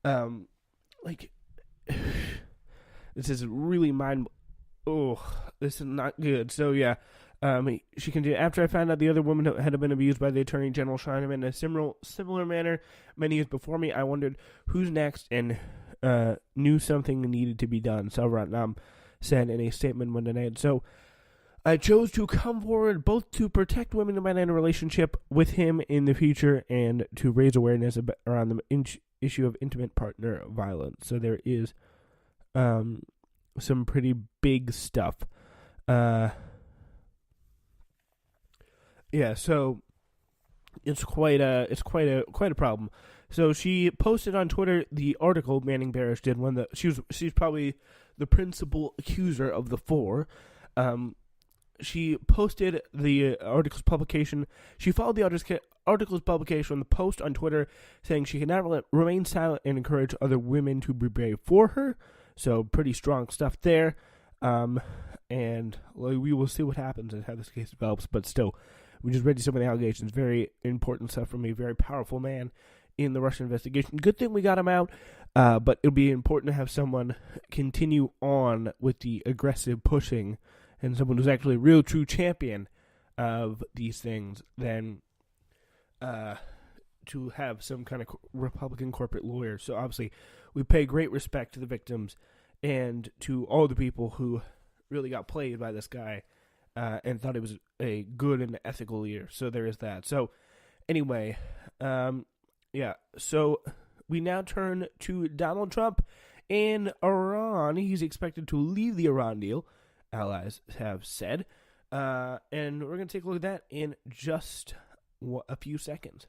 Like, this is really this is not good. So yeah, she continued. After I found out the other woman had been abused by the Attorney General Schneiderman in a similar manner many years before me, I wondered who's next and knew something needed to be done. Salvatnam said in a statement Monday night. So I chose to come forward both to protect women in my relationship with him in the future and to raise awareness around the issue of intimate partner violence. So there is some pretty big stuff. Yeah, so it's quite a problem. So she posted on Twitter the article Manning Barish did when she's probably the principal accuser of the four. She posted the article's publication. She followed the article's publication on the post on Twitter, saying she cannot remain silent and encourage other women to be brave for her. So pretty strong stuff there. And we will see what happens and how this case develops. But still, we just read you some of the allegations. Very important stuff from a very powerful man in the Russian investigation. Good thing we got him out. But it'll be important to have someone continue on with the aggressive pushing and someone who's actually a real true champion of these things than to have some kind of Republican corporate lawyer. So obviously we pay great respect to the victims and to all the people who really got played by this guy and thought he was a good and ethical leader. So there is that. So anyway, yeah. So we now turn to Donald Trump in Iran. He's expected to leave the Iran deal, allies have said. And we're going to take a look at that in just a few seconds.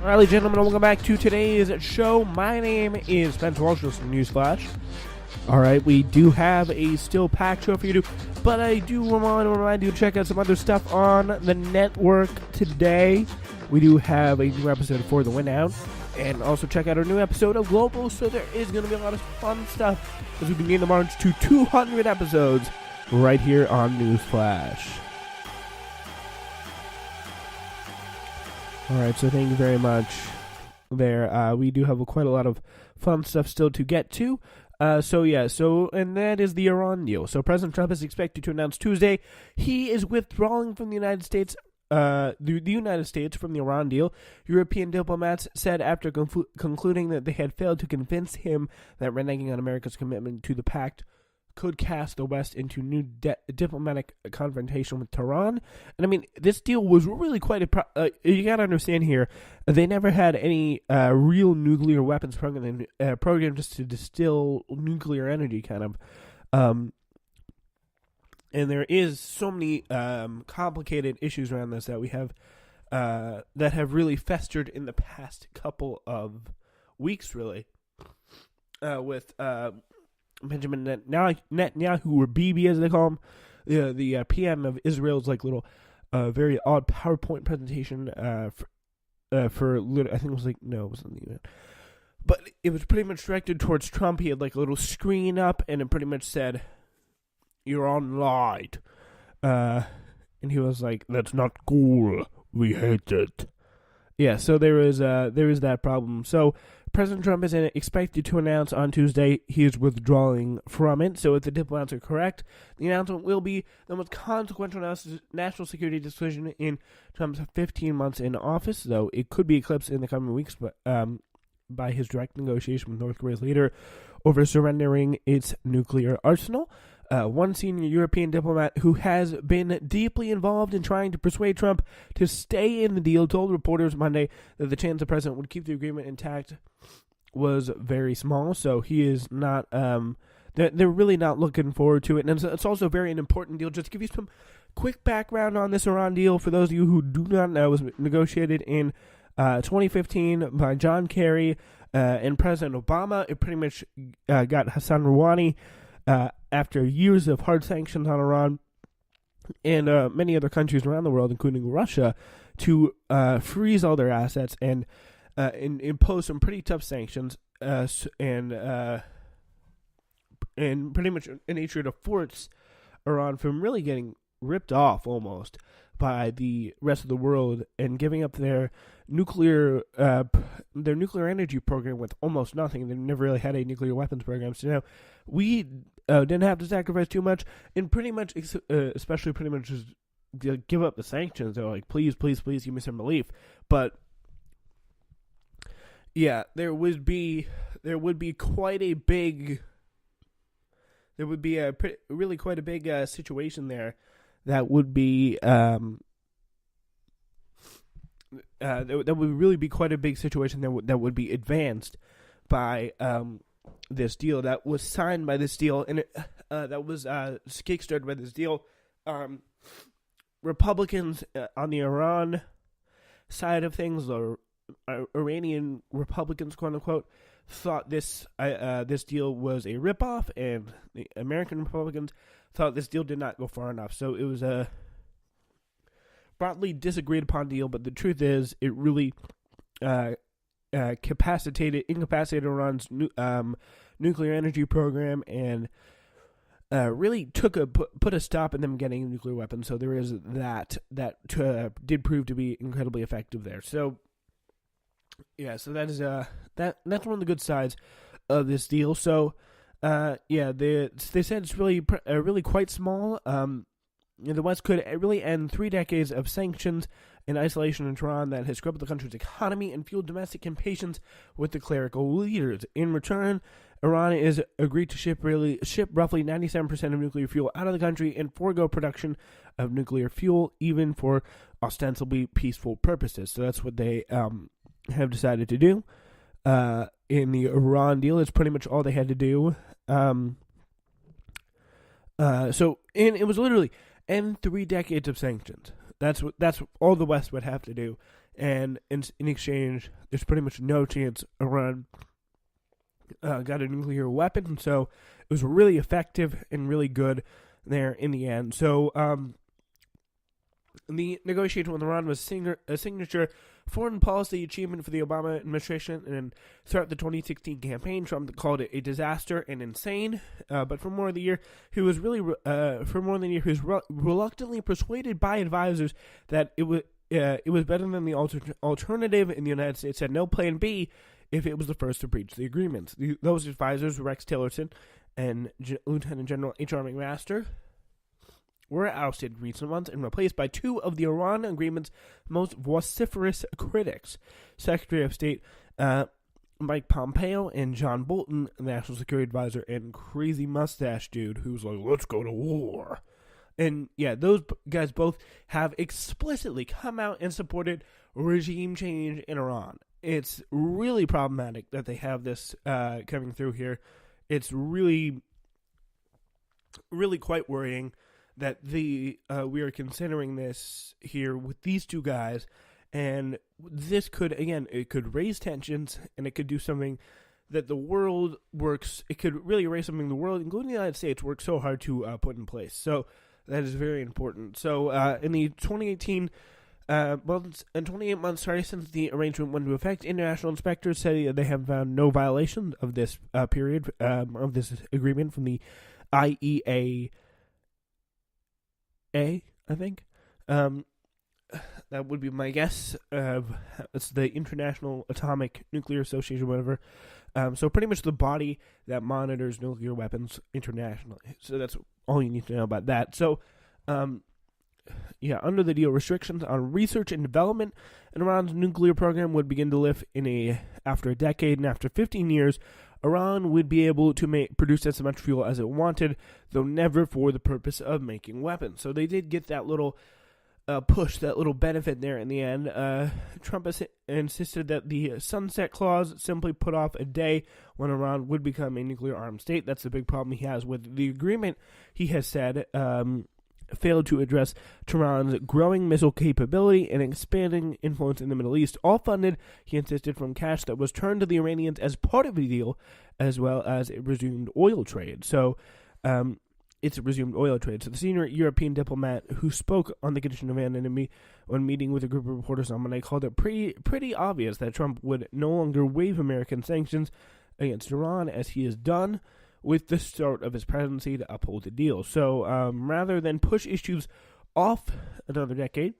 All right, ladies and gentlemen, welcome back to today's show. My name is Spencer Walsh from Newsflash. All right, we do have a still packed show for you to, but I do want to remind you to check out some other stuff on the network today. We do have a new episode of For the Win Out, and also check out our new episode of Global. So there is going to be a lot of fun stuff as we begin the march to 200 episodes right here on Newsflash. All right, so thank you very much there. We do have quite a lot of fun stuff still to get to. And that is the Iran deal. So President Trump is expected to announce Tuesday he is withdrawing from the United States, the United States from the Iran deal. European diplomats said after concluding that they had failed to convince him that reneging on America's commitment to the pact could cast the West into new diplomatic confrontation with Tehran. And I mean, this deal was really quite you got to understand here, they never had any real nuclear weapons program just to distill nuclear energy, kind of. And there is so many complicated issues around this that we have that have really festered in the past couple of weeks, really, with Benjamin Netanyahu, or Bibi as they call him, the PM of Israel's little very odd PowerPoint presentation I think it was it wasn't even, but it was pretty much directed towards Trump. He had a little screen up, and it pretty much said, "Iran lied," and he was like, "That's not cool. We hate it." Yeah, so there is that problem. So President Trump is expected to announce on Tuesday he is withdrawing from it. So if the diplomats are correct, the announcement will be the most consequential national security decision in Trump's 15 months in office, though it could be eclipsed in the coming weeks by his direct negotiation with North Korea's leader over surrendering its nuclear arsenal. One senior European diplomat who has been deeply involved in trying to persuade Trump to stay in the deal told reporters Monday that the chance the president would keep the agreement intact was very small. So he is not, they're really not looking forward to it. And it's also very an important deal. Just to give you some quick background on this Iran deal, for those of you who do not know, it was negotiated in 2015 by John Kerry and President Obama. It pretty much got Hassan Rouhani, after years of hard sanctions on Iran and many other countries around the world, including Russia, to freeze all their assets and impose some pretty tough sanctions and pretty much in nature to force Iran from really getting ripped off almost by the rest of the world and giving up their nuclear energy program with almost nothing. They never really had a nuclear weapons program. So now we didn't have to sacrifice too much, and pretty much, especially pretty much just give up the sanctions. They're like, please, please, please give me some relief. But yeah, there would be quite a big situation there. That would be that would really be quite a big situation that would be advanced by this deal that was signed by this deal, and that was kickstarted by this deal. Republicans on the Iran side of things, or Iranian Republicans, quote unquote, thought this deal was a ripoff, and the American Republicans thought this deal did not go far enough. So it was a broadly disagreed upon deal, but the truth is it really incapacitated Iran's nuclear energy program and really put a stop in them getting nuclear weapons. So there is that did prove to be incredibly effective there. So yeah, so that is that's one of the good sides of this deal. So they said it's really quite small. The West could really end 3 decades of sanctions and isolation in Iran that has crippled the country's economy and fueled domestic impatience with the clerical leaders. In return, Iran is agreed to ship roughly 97% of nuclear fuel out of the country and forego production of nuclear fuel, even for ostensibly peaceful purposes. So that's what they have decided to do. In the Iran deal, it's pretty much all they had to do. And it was literally end 3 decades of sanctions. That's all the West would have to do, and in exchange, there's pretty much no chance Iran got a nuclear weapon. So it was really effective and really good there in the end. So the negotiation with Iran was a signature foreign policy achievement for the Obama administration, and throughout the 2016 campaign, Trump called it a disaster and insane. But for more than a year, he was reluctantly persuaded by advisors that it was better than the alternative, and the United States had no plan B if it was the first to breach the agreements. Those advisors, Rex Tillerson and Lieutenant General H.R. McMaster, were ousted in recent months and replaced by 2 of the Iran agreement's most vociferous critics, Secretary of State Mike Pompeo and John Bolton, National Security Advisor, and crazy mustache dude who's like, let's go to war. And yeah, those guys both have explicitly come out and supported regime change in Iran. It's really problematic that they have this coming through here. It's really, really quite worrying that we are considering this here with these 2 guys, and this could raise tensions, and it could do something that the world it could really raise something the world, including the United States, worked so hard to put in place. So that is very important. So in the 28 months since the arrangement went into effect, international inspectors say they have found no violation of this period of this agreement from the IEA, I think. That would be my guess. It's the International Atomic Nuclear Association, whatever. So pretty much the body that monitors nuclear weapons internationally. So that's all you need to know about that. So, under the deal, restrictions on research and development in Iran's nuclear program would begin to lift after a decade, and after 15 years, Iran would be able to produce as much fuel as it wanted, though never for the purpose of making weapons. So they did get that little push, that little benefit there in the end. Trump insisted that the sunset clause simply put off a day when Iran would become a nuclear-armed state. That's the big problem he has with the agreement. He has said failed to address Tehran's growing missile capability and expanding influence in the Middle East, all funded, he insisted, from cash that was turned to the Iranians as part of the deal, as well as a resumed oil trade. So, it's a resumed oil trade. So the senior European diplomat who spoke on the condition of anonymity when meeting with a group of reporters on Monday called it pretty obvious that Trump would no longer waive American sanctions against Iran, as he has done with the start of his presidency, to uphold the deal. So rather than push issues off another decade,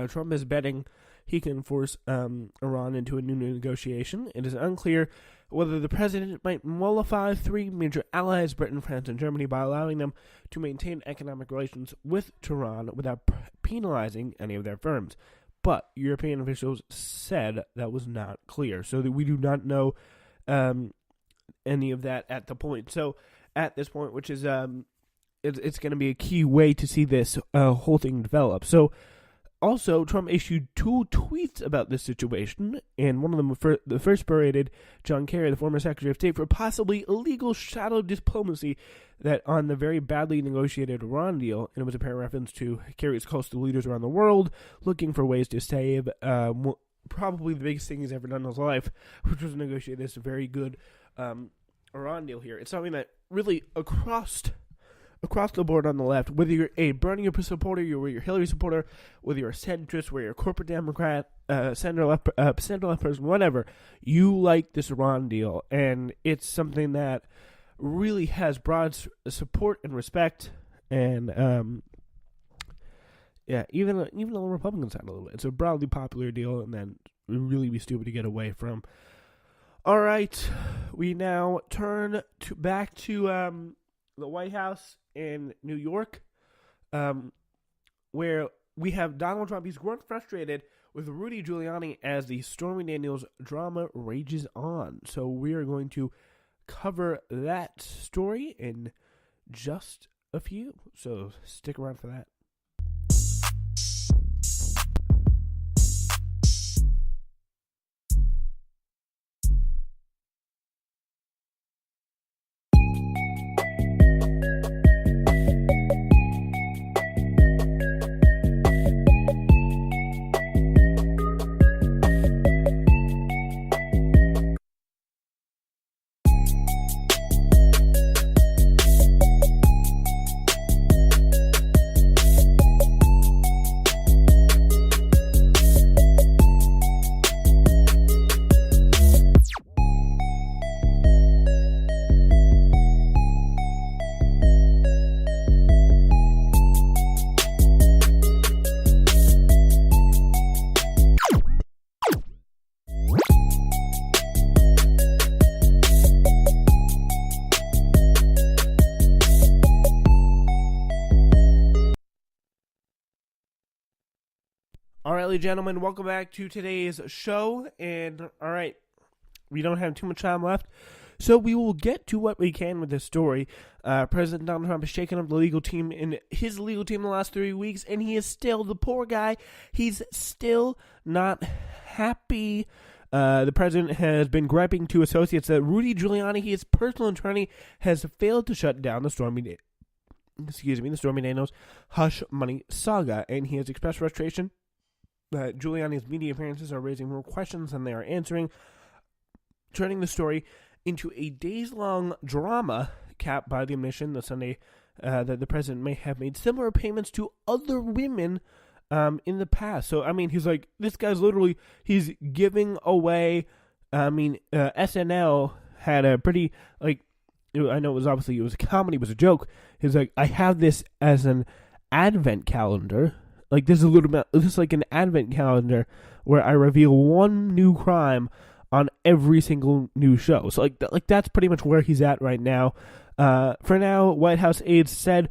Trump is betting he can force Iran into a new negotiation. It is unclear whether the president might mollify three major allies, Britain, France, and Germany, by allowing them to maintain economic relations with Tehran without penalizing any of their firms. But European officials said that was not clear, so that we do not know any of that at the point. So at this point, which is it's going to be a key way to see this whole thing develop. So also, Trump issued 2 tweets about this situation, and one of them, the first berated John Kerry, the former Secretary of State, for possibly illegal shadow diplomacy that on the very badly negotiated Iran deal, and it was a apparent reference to Kerry's calls to leaders around the world looking for ways to save probably the biggest thing he's ever done in his life, which was negotiate this very good Iran deal here. It's something that really across the board on the left, whether you're a Bernie supporter, you're a Hillary supporter, whether you're a centrist, whether you're a corporate Democrat, center left person, whatever, you like this Iran deal, and it's something that really has broad support and respect, and even on the Republican side a little bit. It's a broadly popular deal, and then it would really be stupid to get away from. All right, we now turn back to the White House in New York, where we have Donald Trump. He's growing frustrated with Rudy Giuliani as the Stormy Daniels drama rages on. So we are going to cover that story in just a few. So stick around for that. All right, ladies and gentlemen, welcome back to today's show. And all right, we don't have too much time left, so we will get to what we can with this story. President Donald Trump has shaken up the legal team in his legal team the last 3 weeks, and he is still, the poor guy, he's still not happy. The president has been griping to associates that Rudy Giuliani, his personal attorney, has failed to shut down the Stormy Daniels hush money saga, and he has expressed frustration that Giuliani's media appearances are raising more questions than they are answering, turning the story into a days-long drama capped by the admission the Sunday that the president may have made similar payments to other women in the past. So, I mean, he's like, this guy's literally, he's giving away, SNL had a pretty, I know it was a comedy, it was a joke. He's like, I have this as an advent calendar, Like, this is like an advent calendar where I reveal one new crime on every single new show. So, like that's pretty much where he's at right now. For now, White House aides said